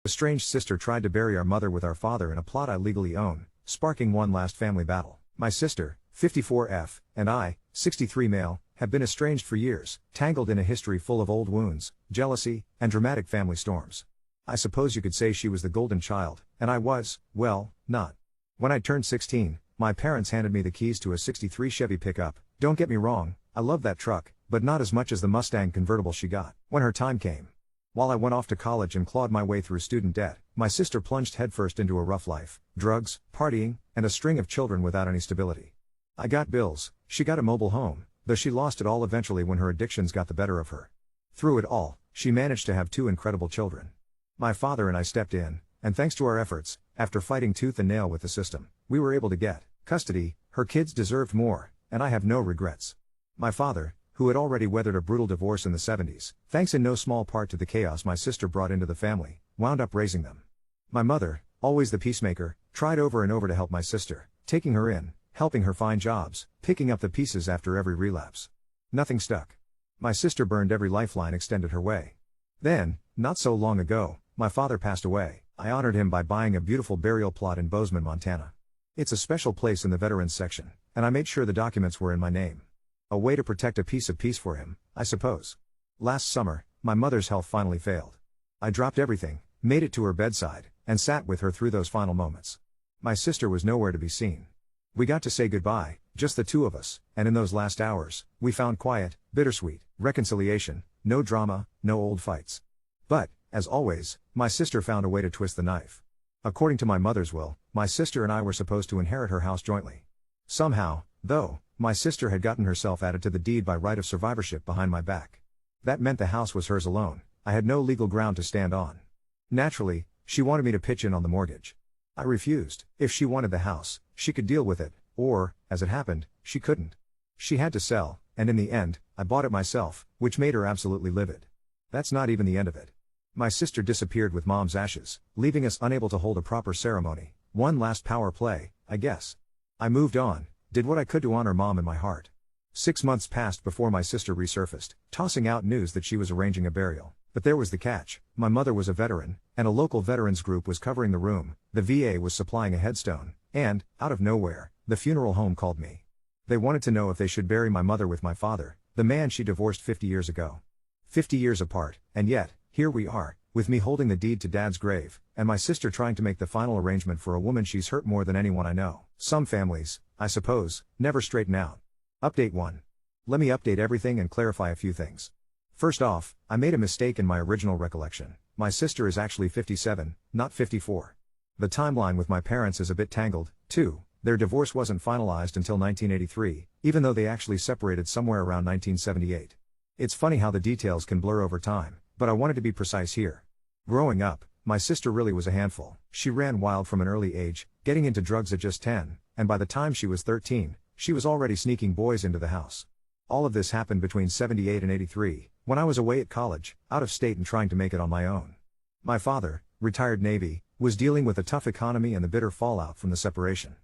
Estranged sister tried to bury our mother with our father in a plot I legally own, sparking one last family battle. My sister, 54F, and I, 63 male, have been estranged for years, tangled in a history full of old wounds, jealousy, and dramatic family storms. I suppose you could say she was the golden child, and I was, well, not. When I turned 16, my parents handed me the keys to a '63 Chevy pickup. Don't get me wrong, I love that truck, but not as much as the Mustang convertible she got. When her time came, while I went off to college and clawed my way through student debt, my sister plunged headfirst into a rough life, drugs, partying, and a string of children without any stability. I got bills, she got a mobile home, though she lost it all eventually when her addictions got the better of her. Through it all, she managed to have 2 incredible children. My father and I stepped in, and thanks to our efforts, after fighting tooth and nail with the system, we were able to get custody. Her kids deserved more, and I have no regrets. My father, who had already weathered a brutal divorce in the 70s, thanks in no small part to the chaos my sister brought into the family, wound up raising them. My mother, always the peacemaker, tried over and over to help my sister, taking her in, helping her find jobs, picking up the pieces after every relapse. Nothing stuck. My sister burned every lifeline extended her way. Then, not so long ago, my father passed away. I honored him by buying a beautiful burial plot in Bozeman, Montana. It's a special place in the veterans section, and I made sure the documents were in my name. A way to protect a piece of peace for him, I suppose. Last summer, my mother's health finally failed. I dropped everything, made it to her bedside, and sat with her through those final moments. My sister was nowhere to be seen. We got to say goodbye, just the 2 of us, and in those last hours, we found quiet, bittersweet, reconciliation, no drama, no old fights. But, as always, my sister found a way to twist the knife. According to my mother's will, my sister and I were supposed to inherit her house jointly. Somehow, though, my sister had gotten herself added to the deed by right of survivorship behind my back. That meant the house was hers alone. I had no legal ground to stand on. Naturally, she wanted me to pitch in on the mortgage. I refused. If she wanted the house, she could deal with it, or, as it happened, she couldn't. She had to sell, and in the end, I bought it myself, which made her absolutely livid. That's not even the end of it. My sister disappeared with Mom's ashes, leaving us unable to hold a proper ceremony. One last power play, I guess. I moved on, did what I could to honor Mom in my heart. 6 months passed before my sister resurfaced, tossing out news that she was arranging a burial. But there was the catch. My mother was a veteran, and a local veterans group was covering the room. The VA was supplying a headstone, and, out of nowhere, the funeral home called me. They wanted to know if they should bury my mother with my father, the man she divorced 50 years ago. 50 years apart, and yet, here we are, with me holding the deed to Dad's grave, and my sister trying to make the final arrangement for a woman she's hurt more than anyone I know. Some families, I suppose, never straighten out. Update 1. Let me update everything and clarify a few things. First off, I made a mistake in my original recollection. My sister is actually 57, not 54. The timeline with my parents is a bit tangled, too. Their divorce wasn't finalized until 1983, even though they actually separated somewhere around 1978. It's funny how the details can blur over time, but I wanted to be precise here. Growing up, my sister really was a handful. She ran wild from an early age, getting into drugs at just 10, and by the time she was 13, she was already sneaking boys into the house. All of this happened between 78 and 83, when I was away at college, out of state and trying to make it on my own. My father, retired Navy, was dealing with a tough economy and the bitter fallout from the separation.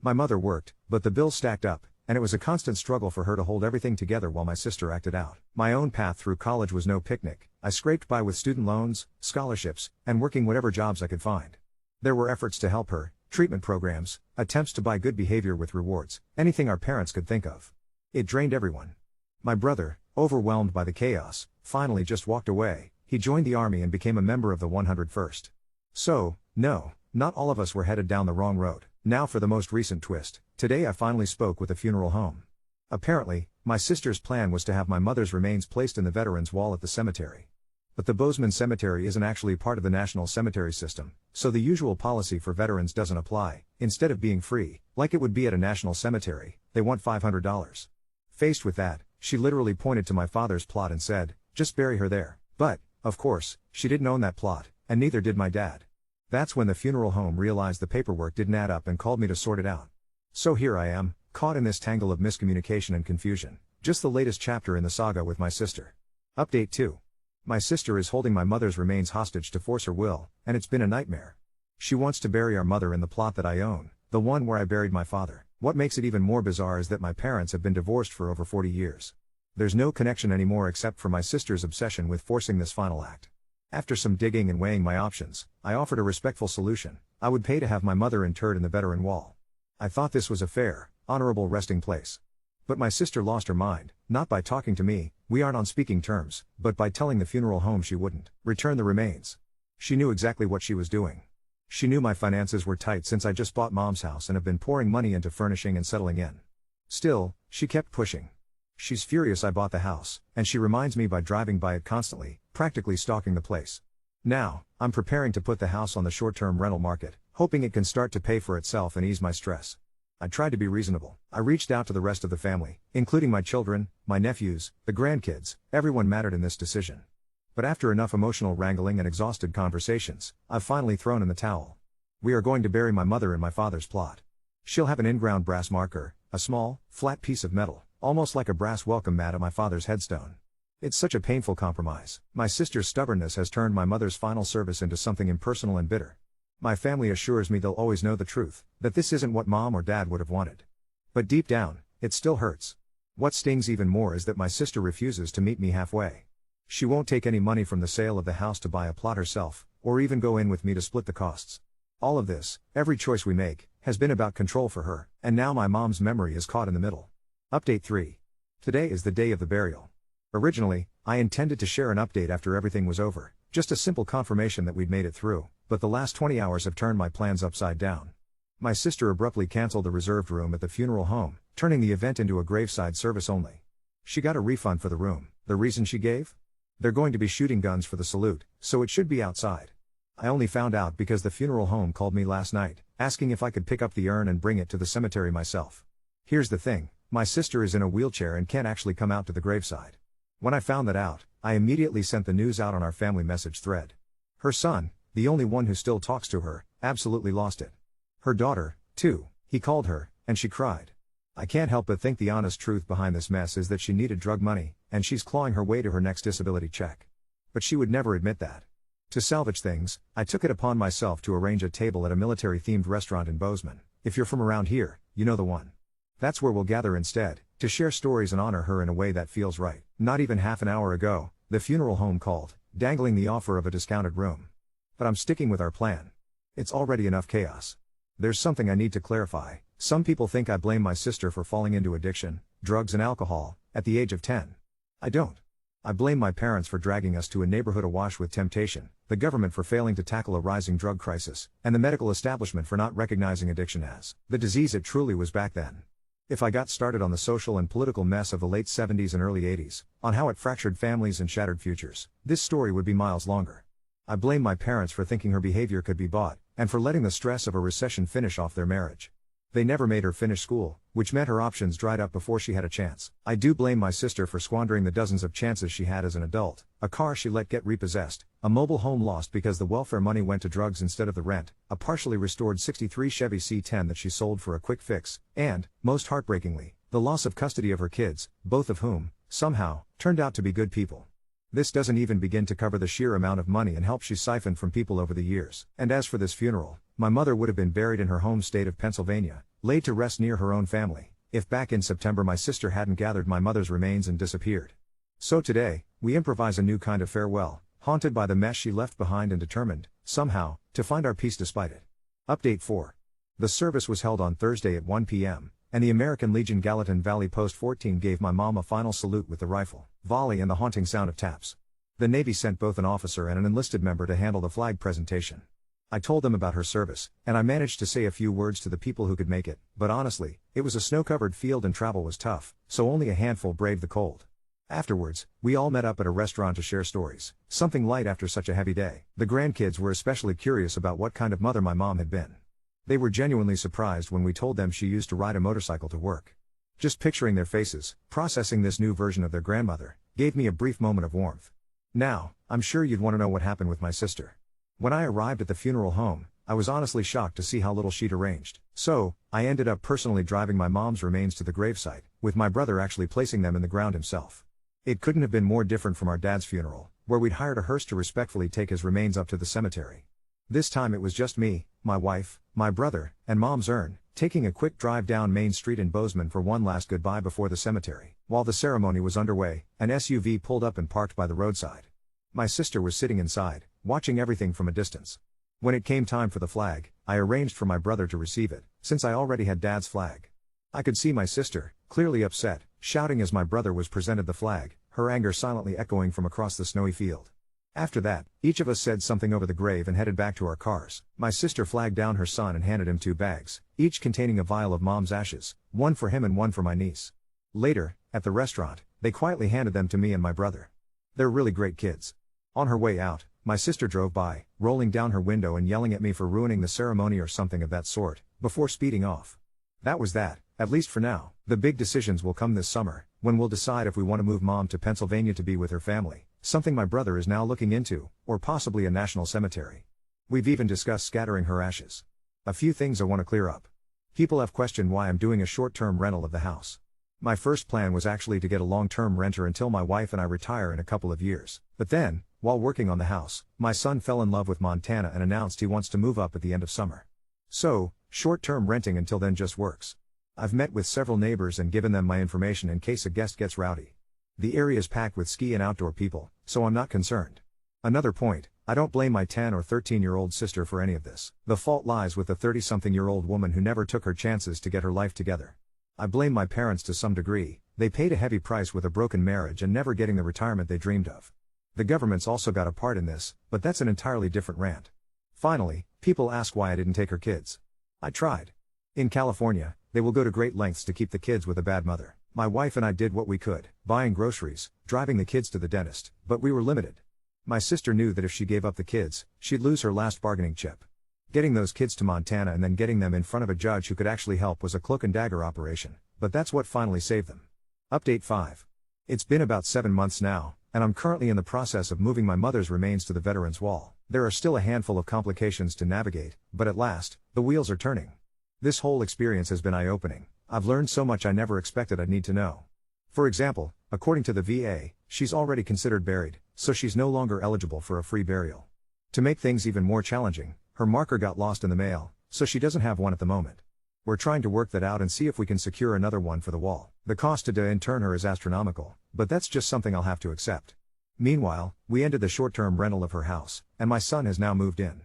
My mother worked, but the bills stacked up, and it was a constant struggle for her to hold everything together while my sister acted out. My own path through college was no picnic. I scraped by with student loans, scholarships, and working whatever jobs I could find. There were efforts to help her, treatment programs, attempts to buy good behavior with rewards, anything our parents could think of. It drained everyone. My brother, overwhelmed by the chaos, finally just walked away. He joined the army and became a member of the 101st. So, no, not all of us were headed down the wrong road. Now for the most recent twist. Today I finally spoke with a funeral home. Apparently, my sister's plan was to have my mother's remains placed in the Veterans Wall at the cemetery. But the Bozeman Cemetery isn't actually part of the national cemetery system, so the usual policy for veterans doesn't apply. Instead of being free, like it would be at a national cemetery, they want $500. Faced with that, she literally pointed to my father's plot and said, "Just bury her there." But, of course, she didn't own that plot, and neither did my dad. That's when the funeral home realized the paperwork didn't add up and called me to sort it out. So here I am, caught in this tangle of miscommunication and confusion. Just the latest chapter in the saga with my sister. Update 2. My sister is holding my mother's remains hostage to force her will, and it's been a nightmare. She wants to bury our mother in the plot that I own, the one where I buried my father. What makes it even more bizarre is that my parents have been divorced for over 40 years. There's no connection anymore except for my sister's obsession with forcing this final act. After some digging and weighing my options, I offered a respectful solution. I would pay to have my mother interred in the veteran wall. I thought this was a fair, honorable resting place. But my sister lost her mind, not by talking to me, we aren't on speaking terms, but by telling the funeral home she wouldn't return the remains. She knew exactly what she was doing. She knew my finances were tight since I just bought mom's house and have been pouring money into furnishing and settling in. Still, she kept pushing. She's furious I bought the house, and she reminds me by driving by it constantly, practically stalking the place. Now, I'm preparing to put the house on the short-term rental market, hoping it can start to pay for itself and ease my stress. I tried to be reasonable. I reached out to the rest of the family, including my children, my nephews, the grandkids, everyone mattered in this decision. But after enough emotional wrangling and exhausted conversations, I've finally thrown in the towel. We are going to bury my mother in my father's plot. She'll have an in-ground brass marker, a small, flat piece of metal, almost like a brass welcome mat at my father's headstone. It's such a painful compromise. My sister's stubbornness has turned my mother's final service into something impersonal and bitter. My family assures me they'll always know the truth, that this isn't what mom or dad would have wanted. But deep down, it still hurts. What stings even more is that my sister refuses to meet me halfway. She won't take any money from the sale of the house to buy a plot herself, or even go in with me to split the costs. All of this, every choice we make, has been about control for her, and now my mom's memory is caught in the middle. Update 3. Today is the day of the burial. Originally, I intended to share an update after everything was over, just a simple confirmation that we'd made it through, but the last 20 hours have turned my plans upside down. My sister abruptly canceled the reserved room at the funeral home, turning the event into a graveside service only. She got a refund for the room. The reason she gave? They're going to be shooting guns for the salute, so it should be outside. I only found out because the funeral home called me last night, asking if I could pick up the urn and bring it to the cemetery myself. Here's the thing, my sister is in a wheelchair and can't actually come out to the graveside. When I found that out, I immediately sent the news out on our family message thread. Her son, the only one who still talks to her, absolutely lost it. Her daughter, too, he called her, and she cried. I can't help but think the honest truth behind this mess is that she needed drug money, and she's clawing her way to her next disability check. But she would never admit that. To salvage things, I took it upon myself to arrange a table at a military-themed restaurant in Bozeman. If you're from around here, you know the one. That's where we'll gather instead, to share stories and honor her in a way that feels right. Not even half an hour ago, the funeral home called, dangling the offer of a discounted room. But I'm sticking with our plan. It's already enough chaos. There's something I need to clarify. Some people think I blame my sister for falling into addiction, drugs and alcohol, at the age of 10. I don't. I blame my parents for dragging us to a neighborhood awash with temptation, the government for failing to tackle a rising drug crisis, and the medical establishment for not recognizing addiction as the disease it truly was back then. If I got started on the social and political mess of the late 70s and early 80s, on how it fractured families and shattered futures, this story would be miles longer. I blame my parents for thinking her behavior could be bought, and for letting the stress of a recession finish off their marriage. They never made her finish school, which meant her options dried up before she had a chance. I do blame my sister for squandering the dozens of chances she had as an adult, a car she let get repossessed, a mobile home lost because the welfare money went to drugs instead of the rent, a partially restored '63 Chevy C10 that she sold for a quick fix, and, most heartbreakingly, the loss of custody of her kids, both of whom, somehow, turned out to be good people. This doesn't even begin to cover the sheer amount of money and help she siphoned from people over the years. And as for this funeral, my mother would have been buried in her home state of Pennsylvania, laid to rest near her own family, if back in September my sister hadn't gathered my mother's remains and disappeared. So today, we improvise a new kind of farewell, haunted by the mess she left behind and determined, somehow, to find our peace despite it. Update 4. The service was held on Thursday at 1 p.m., and the American Legion Gallatin Valley Post 14 gave my mom a final salute with the rifle, volley and the haunting sound of taps. The Navy sent both an officer and an enlisted member to handle the flag presentation. I told them about her service, and I managed to say a few words to the people who could make it, but honestly, it was a snow-covered field and travel was tough, so only a handful braved the cold. Afterwards, we all met up at a restaurant to share stories, something light after such a heavy day. The grandkids were especially curious about what kind of mother my mom had been. They were genuinely surprised when we told them she used to ride a motorcycle to work. Just picturing their faces, processing this new version of their grandmother, gave me a brief moment of warmth. Now, I'm sure you'd want to know what happened with my sister. When I arrived at the funeral home, I was honestly shocked to see how little she'd arranged. So, I ended up personally driving my mom's remains to the gravesite, with my brother actually placing them in the ground himself. It couldn't have been more different from our dad's funeral, where we'd hired a hearse to respectfully take his remains up to the cemetery. This time it was just me, my wife, my brother, and mom's urn, taking a quick drive down Main Street in Bozeman for one last goodbye before the cemetery. While the ceremony was underway, an SUV pulled up and parked by the roadside. My sister was sitting inside, watching everything from a distance. When it came time for the flag, I arranged for my brother to receive it, since I already had Dad's flag. I could see my sister, clearly upset, shouting as my brother was presented the flag, her anger silently echoing from across the snowy field. After that, each of us said something over the grave and headed back to our cars. My sister flagged down her son and handed him 2 bags, each containing a vial of Mom's ashes, one for him and one for my niece. Later, at the restaurant, they quietly handed them to me and my brother. They're really great kids. On her way out, my sister drove by, rolling down her window and yelling at me for ruining the ceremony or something of that sort, before speeding off. That was that, at least for now. The big decisions will come this summer, when we'll decide if we want to move Mom to Pennsylvania to be with her family, something my brother is now looking into, or possibly a national cemetery. We've even discussed scattering her ashes. A few things I want to clear up. People have questioned why I'm doing a short-term rental of the house. My first plan was actually to get a long-term renter until my wife and I retire in a couple of years. But then, while working on the house, my son fell in love with Montana and announced he wants to move up at the end of summer. So, short-term renting until then just works. I've met with several neighbors and given them my information in case a guest gets rowdy. The area is packed with ski and outdoor people, so I'm not concerned. Another point, I don't blame my 10 or 13-year-old sister for any of this. The fault lies with the 30-something-year-old woman who never took her chances to get her life together. I blame my parents to some degree. They paid a heavy price with a broken marriage and never getting the retirement they dreamed of. The government's also got a part in this, but that's an entirely different rant. Finally, people ask why I didn't take her kids. I tried. In California, they will go to great lengths to keep the kids with a bad mother. My wife and I did what we could, buying groceries, driving the kids to the dentist, but we were limited. My sister knew that if she gave up the kids, she'd lose her last bargaining chip. Getting those kids to Montana and then getting them in front of a judge who could actually help was a cloak and dagger operation, but that's what finally saved them. Update 5. It's been about 7 months now, and I'm currently in the process of moving my mother's remains to the Veterans Wall. There are still a handful of complications to navigate, but at last, the wheels are turning. This whole experience has been eye-opening. I've learned so much I never expected I'd need to know. For example, according to the VA, she's already considered buried, so she's no longer eligible for a free burial. To make things even more challenging, her marker got lost in the mail, so she doesn't have one at the moment. We're trying to work that out and see if we can secure another one for the wall. The cost to intern her is astronomical, but that's just something I'll have to accept. Meanwhile, we ended the short-term rental of her house, and my son has now moved in.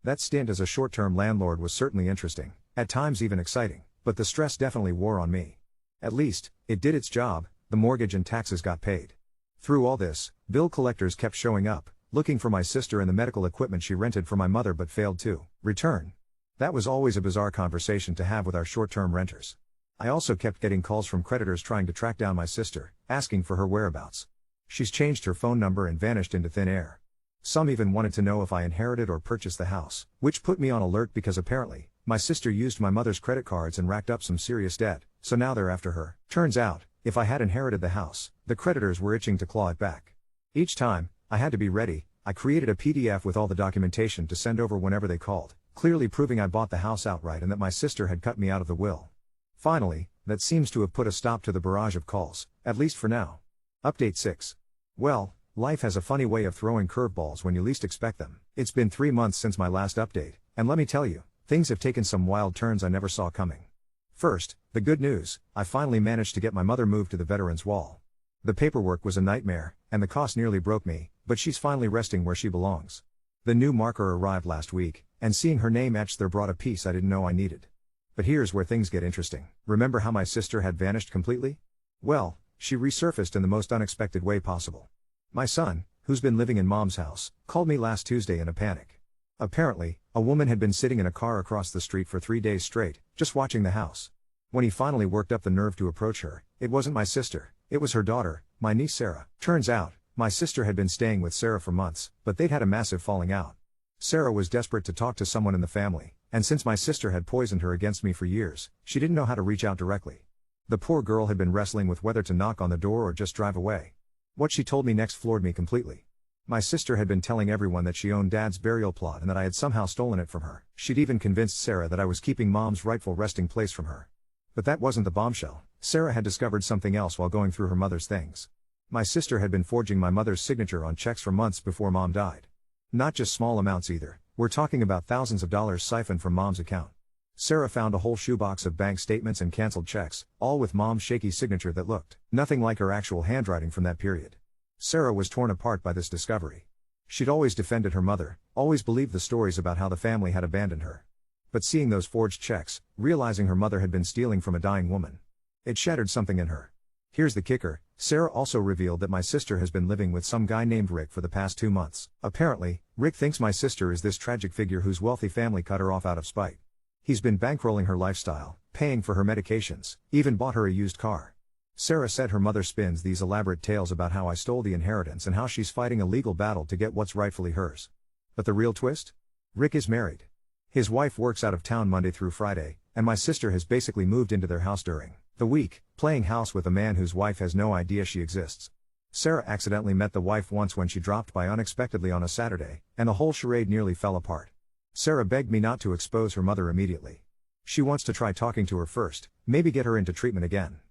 That stint as a short-term landlord was certainly interesting, at times even exciting, but the stress definitely wore on me. At least, it did its job. The mortgage and taxes got paid. Through all this, bill collectors kept showing up, looking for my sister and the medical equipment she rented for my mother but failed to return. That was always a bizarre conversation to have with our short-term renters. I also kept getting calls from creditors trying to track down my sister, asking for her whereabouts. She's changed her phone number and vanished into thin air. Some even wanted to know if I inherited or purchased the house, which put me on alert because apparently, my sister used my mother's credit cards and racked up some serious debt, so now they're after her. Turns out, if I had inherited the house, the creditors were itching to claw it back. Each time, I had to be ready. I created a PDF with all the documentation to send over whenever they called, clearly proving I bought the house outright and that my sister had cut me out of the will. Finally, that seems to have put a stop to the barrage of calls, at least for now. Update 6. Well, life has a funny way of throwing curveballs when you least expect them. It's been 3 months since my last update, and let me tell you, things have taken some wild turns I never saw coming. First, the good news, I finally managed to get my mother moved to the Veterans Wall. The paperwork was a nightmare, and the cost nearly broke me, but she's finally resting where she belongs. The new marker arrived last week, and seeing her name etched there brought a peace I didn't know I needed. But here's where things get interesting. Remember how my sister had vanished completely? Well, she resurfaced in the most unexpected way possible. My son, who's been living in Mom's house, called me last Tuesday in a panic. Apparently, a woman had been sitting in a car across the street for 3 days straight, just watching the house. When he finally worked up the nerve to approach her, it wasn't my sister, it was her daughter, my niece Sarah. Turns out, my sister had been staying with Sarah for months, but they'd had a massive falling out. Sarah was desperate to talk to someone in the family, and since my sister had poisoned her against me for years, she didn't know how to reach out directly. The poor girl had been wrestling with whether to knock on the door or just drive away. What she told me next floored me completely. My sister had been telling everyone that she owned Dad's burial plot and that I had somehow stolen it from her. She'd even convinced Sarah that I was keeping Mom's rightful resting place from her. But that wasn't the bombshell. Sarah had discovered something else while going through her mother's things. My sister had been forging my mother's signature on checks for months before Mom died. Not just small amounts either, we're talking about thousands of dollars siphoned from Mom's account. Sarah found a whole shoebox of bank statements and canceled checks, all with Mom's shaky signature that looked nothing like her actual handwriting from that period. Sarah was torn apart by this discovery. She'd always defended her mother, always believed the stories about how the family had abandoned her. But seeing those forged checks, realizing her mother had been stealing from a dying woman, it shattered something in her. Here's the kicker, Sarah also revealed that my sister has been living with some guy named Rick for the past 2 months. Apparently, Rick thinks my sister is this tragic figure whose wealthy family cut her off out of spite. He's been bankrolling her lifestyle, paying for her medications, even bought her a used car. Sarah said her mother spins these elaborate tales about how I stole the inheritance and how she's fighting a legal battle to get what's rightfully hers. But the real twist? Rick is married. His wife works out of town Monday through Friday, and my sister has basically moved into their house during the week, playing house with a man whose wife has no idea she exists. Sarah accidentally met the wife once when she dropped by unexpectedly on a Saturday, and the whole charade nearly fell apart. Sarah begged me not to expose her mother immediately. She wants to try talking to her first, maybe get her into treatment again.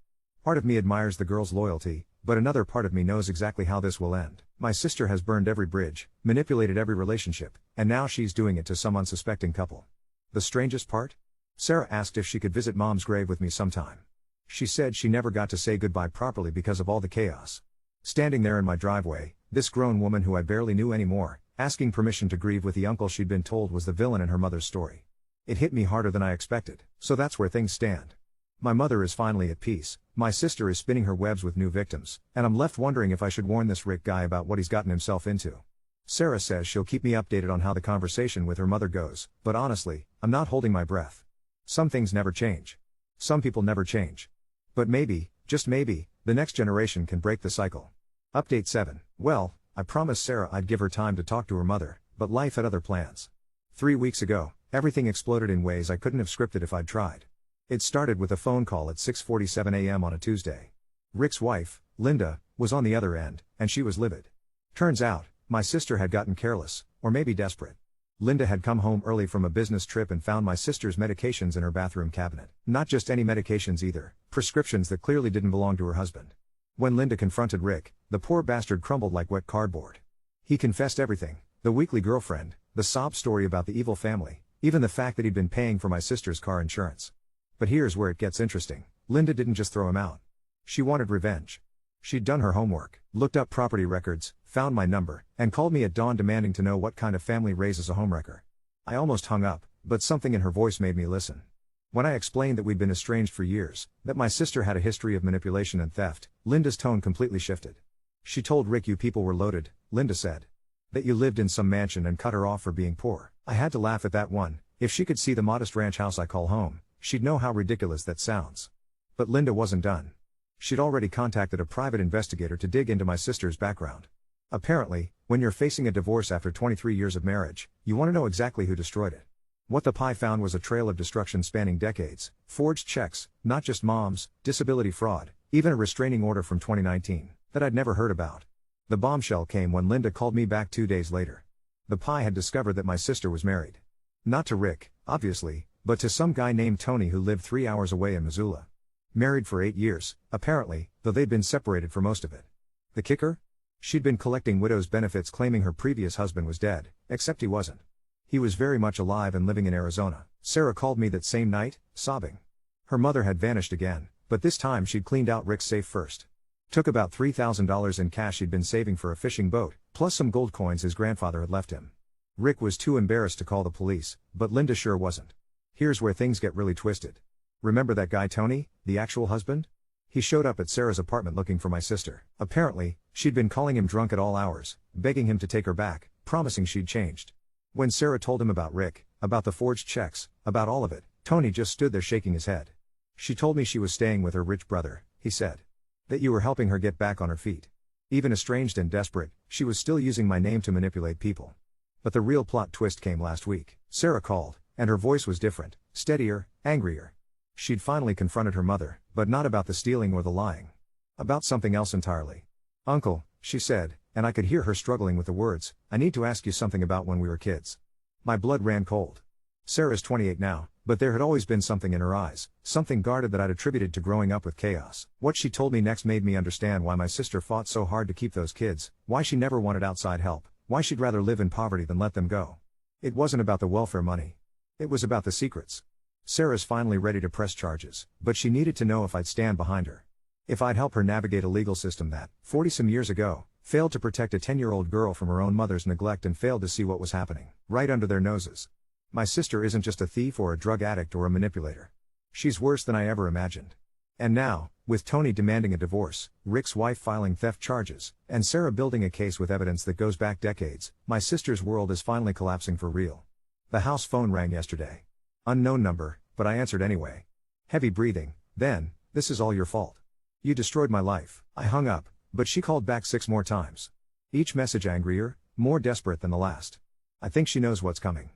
Part of me admires the girl's loyalty, but another part of me knows exactly how this will end. My sister has burned every bridge, manipulated every relationship, and now she's doing it to some unsuspecting couple. The strangest part? Sarah asked if she could visit Mom's grave with me sometime. She said she never got to say goodbye properly because of all the chaos. Standing there in my driveway, this grown woman who I barely knew anymore, asking permission to grieve with the uncle she'd been told was the villain in her mother's story. It hit me harder than I expected. So that's where things stand. My mother is finally at peace, my sister is spinning her webs with new victims, and I'm left wondering if I should warn this Rick guy about what he's gotten himself into. Sarah says she'll keep me updated on how the conversation with her mother goes, but honestly, I'm not holding my breath. Some things never change. Some people never change. But maybe, just maybe, the next generation can break the cycle. Update 7. Well, I promised Sarah I'd give her time to talk to her mother, but life had other plans. 3 weeks ago, everything exploded in ways I couldn't have scripted if I'd tried. It started with a phone call at 6:47 a.m. on a Tuesday. Rick's wife, Linda, was on the other end, and she was livid. Turns out, my sister had gotten careless, or maybe desperate. Linda had come home early from a business trip and found my sister's medications in her bathroom cabinet. Not just any medications either, prescriptions that clearly didn't belong to her husband. When Linda confronted Rick, the poor bastard crumbled like wet cardboard. He confessed everything, the weekly girlfriend, the sob story about the evil family, even the fact that he'd been paying for my sister's car insurance. But here's where it gets interesting. Linda didn't just throw him out. She wanted revenge. She'd done her homework, looked up property records, found my number, and called me at dawn demanding to know what kind of family raises a homewrecker. I almost hung up, but something in her voice made me listen. When I explained that we'd been estranged for years, that my sister had a history of manipulation and theft, Linda's tone completely shifted. She told Rick, "You people were loaded," Linda said. "That you lived in some mansion and cut her off for being poor." I had to laugh at that one. If she could see the modest ranch house I call home, she'd know how ridiculous that sounds. But Linda wasn't done. She'd already contacted a private investigator to dig into my sister's background. Apparently, when you're facing a divorce after 23 years of marriage, you want to know exactly who destroyed it. What the PI found was a trail of destruction spanning decades, forged checks, not just Mom's, disability fraud, even a restraining order from 2019, that I'd never heard about. The bombshell came when Linda called me back 2 days later. The PI had discovered that my sister was married. Not to Rick, obviously, but to some guy named Tony who lived 3 hours away in Missoula. Married for 8 years, apparently, though they'd been separated for most of it. The kicker? She'd been collecting widow's benefits claiming her previous husband was dead, except he wasn't. He was very much alive and living in Arizona. Sarah called me that same night, sobbing. Her mother had vanished again, but this time she'd cleaned out Rick's safe first. Took about $3,000 in cash he'd been saving for a fishing boat, plus some gold coins his grandfather had left him. Rick was too embarrassed to call the police, but Linda sure wasn't. Here's where things get really twisted. Remember that guy Tony, the actual husband? He showed up at Sarah's apartment looking for my sister. Apparently, she'd been calling him drunk at all hours, begging him to take her back, promising she'd changed. When Sarah told him about Rick, about the forged checks, about all of it, Tony just stood there shaking his head. "She told me she was staying with her rich brother," he said. "That you were helping her get back on her feet. Even estranged and desperate, she was still using my name to manipulate people." But the real plot twist came last week. Sarah called, and her voice was different, steadier, angrier. She'd finally confronted her mother, but not about the stealing or the lying. About something else entirely. "Uncle," she said, and I could hear her struggling with the words, "I need to ask you something about when we were kids." My blood ran cold. Sarah's 28 now, but there had always been something in her eyes, something guarded that I'd attributed to growing up with chaos. What she told me next made me understand why my sister fought so hard to keep those kids, why she never wanted outside help, why she'd rather live in poverty than let them go. It wasn't about the welfare money. It was about the secrets. Sarah's finally ready to press charges, but she needed to know if I'd stand behind her. If I'd help her navigate a legal system that, 40-some years ago, failed to protect a 10-year-old girl from her own mother's neglect and failed to see what was happening right under their noses. My sister isn't just a thief or a drug addict or a manipulator. She's worse than I ever imagined. And now, with Tony demanding a divorce, Rick's wife filing theft charges, and Sarah building a case with evidence that goes back decades, my sister's world is finally collapsing for real. The house phone rang yesterday. Unknown number, but I answered anyway. Heavy breathing, then, "This is all your fault. You destroyed my life." I hung up, but she called back 6 more times. Each message angrier, more desperate than the last. I think she knows what's coming.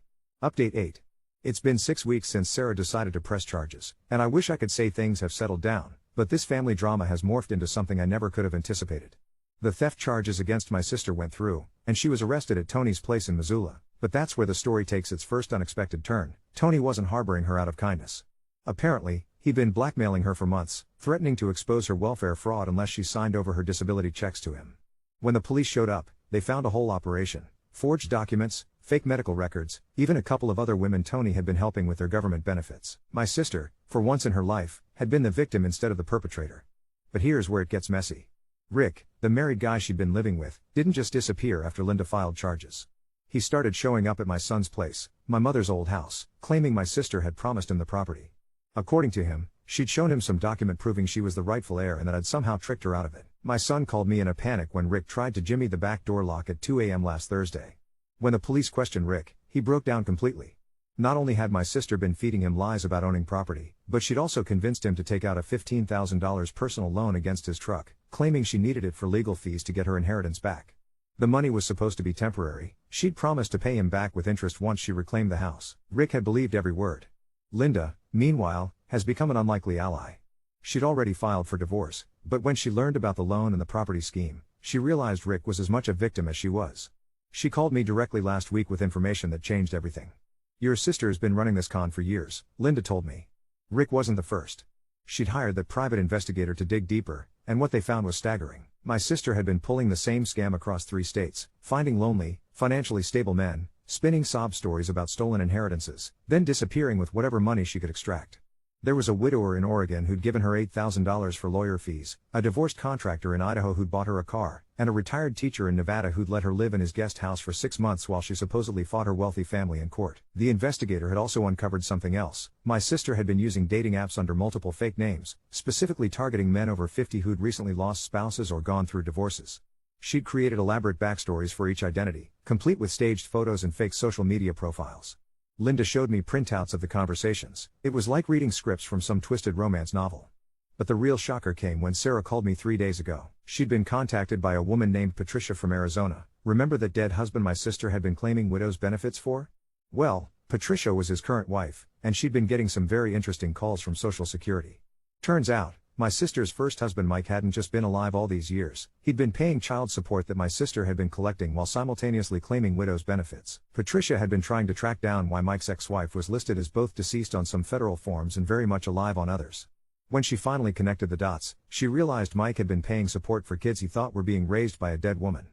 Update 8. It's been 6 weeks since Sarah decided to press charges, and I wish I could say things have settled down, but this family drama has morphed into something I never could have anticipated. The theft charges against my sister went through, and she was arrested at Tony's place in Missoula, but that's where the story takes its first unexpected turn. Tony wasn't harboring her out of kindness. Apparently, he'd been blackmailing her for months, threatening to expose her welfare fraud unless she signed over her disability checks to him. When the police showed up, they found a whole operation: forged documents, fake medical records, even a couple of other women Tony had been helping with their government benefits. My sister, for once in her life, had been the victim instead of the perpetrator. But here's where it gets messy. Rick, the married guy she'd been living with, didn't just disappear after Linda filed charges. He started showing up at my son's place, my mother's old house, claiming my sister had promised him the property. According to him, she'd shown him some document proving she was the rightful heir and that I'd somehow tricked her out of it. My son called me in a panic when Rick tried to jimmy the back door lock at 2 a.m. last Thursday. When the police questioned Rick, he broke down completely. Not only had my sister been feeding him lies about owning property, but she'd also convinced him to take out a $15,000 personal loan against his truck, claiming she needed it for legal fees to get her inheritance back. The money was supposed to be temporary. She'd promised to pay him back with interest once she reclaimed the house. Rick had believed every word. Linda, meanwhile, has become an unlikely ally. She'd already filed for divorce, but when she learned about the loan and the property scheme, she realized Rick was as much a victim as she was. She called me directly last week with information that changed everything. "Your sister's been running this con for years," Linda told me. Rick wasn't the first. She'd hired that private investigator to dig deeper, and what they found was staggering. My sister had been pulling the same scam across 3 states, finding lonely, financially stable men, spinning sob stories about stolen inheritances, then disappearing with whatever money she could extract. There was a widower in Oregon who'd given her $8,000 for lawyer fees, a divorced contractor in Idaho who'd bought her a car, and a retired teacher in Nevada who'd let her live in his guest house for 6 months while she supposedly fought her wealthy family in court. The investigator had also uncovered something else. My sister had been using dating apps under multiple fake names, specifically targeting men over 50 who'd recently lost spouses or gone through divorces. She'd created elaborate backstories for each identity, complete with staged photos and fake social media profiles. Linda showed me printouts of the conversations. It was like reading scripts from some twisted romance novel. But the real shocker came when Sarah called me 3 days ago. She'd been contacted by a woman named Patricia from Arizona. Remember that dead husband my sister had been claiming widow's benefits for? Well, Patricia was his current wife, and she'd been getting some very interesting calls from Social Security. Turns out, my sister's first husband Mike hadn't just been alive all these years. He'd been paying child support that my sister had been collecting while simultaneously claiming widow's benefits. Patricia had been trying to track down why Mike's ex-wife was listed as both deceased on some federal forms and very much alive on others. When she finally connected the dots, she realized Mike had been paying support for kids he thought were being raised by a dead woman.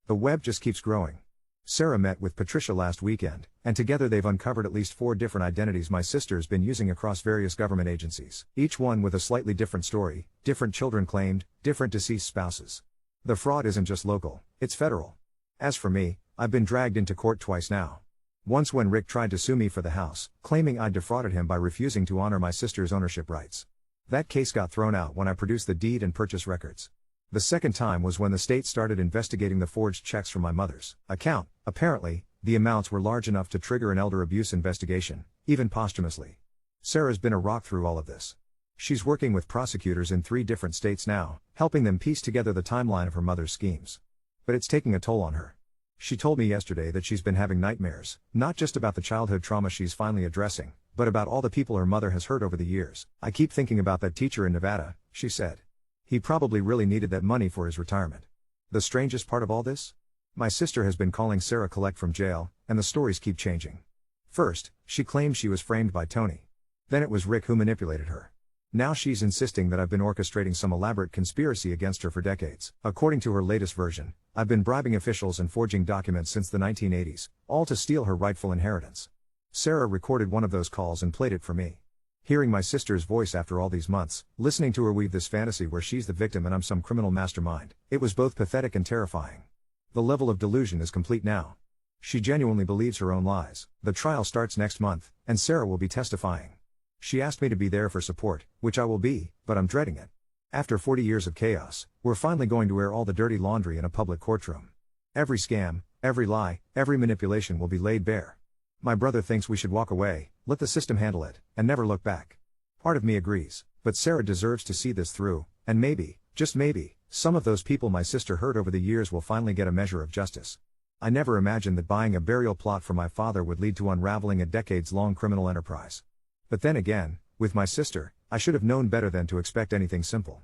The web just keeps growing. Sarah met with Patricia last weekend, and together they've uncovered at least 4 different identities my sister's been using across various government agencies, each one with a slightly different story, different children claimed, different deceased spouses. The fraud isn't just local, it's federal. As for me, I've been dragged into court twice now. Once when Rick tried to sue me for the house, claiming I'd defrauded him by refusing to honor my sister's ownership rights. That case got thrown out when I produced the deed and purchase records. The second time was when the state started investigating the forged checks from my mother's account. Apparently, the amounts were large enough to trigger an elder abuse investigation, even posthumously. Sarah's been a rock through all of this. She's working with prosecutors in 3 different states now, helping them piece together the timeline of her mother's schemes. But it's taking a toll on her. She told me yesterday that she's been having nightmares, not just about the childhood trauma she's finally addressing, but about all the people her mother has hurt over the years. "I keep thinking about that teacher in Nevada," she said. "He probably really needed that money for his retirement." The strangest part of all this? My sister has been calling Sarah collect from jail, and the stories keep changing. First, she claimed she was framed by Tony. Then it was Rick who manipulated her. Now she's insisting that I've been orchestrating some elaborate conspiracy against her for decades. According to her latest version, I've been bribing officials and forging documents since the 1980s, all to steal her rightful inheritance. Sarah recorded one of those calls and played it for me. Hearing my sister's voice after all these months, listening to her weave this fantasy where she's the victim and I'm some criminal mastermind, it was both pathetic and terrifying. The level of delusion is complete now. She genuinely believes her own lies. The trial starts next month, and Sarah will be testifying. She asked me to be there for support, which I will be, but I'm dreading it. After 40 years of chaos, we're finally going to air all the dirty laundry in a public courtroom. Every scam, every lie, every manipulation will be laid bare. My brother thinks we should walk away, let the system handle it, and never look back. Part of me agrees, but Sarah deserves to see this through, and maybe, just maybe, some of those people my sister hurt over the years will finally get a measure of justice. I never imagined that buying a burial plot for my father would lead to unraveling a decades-long criminal enterprise. But then again, with my sister, I should have known better than to expect anything simple.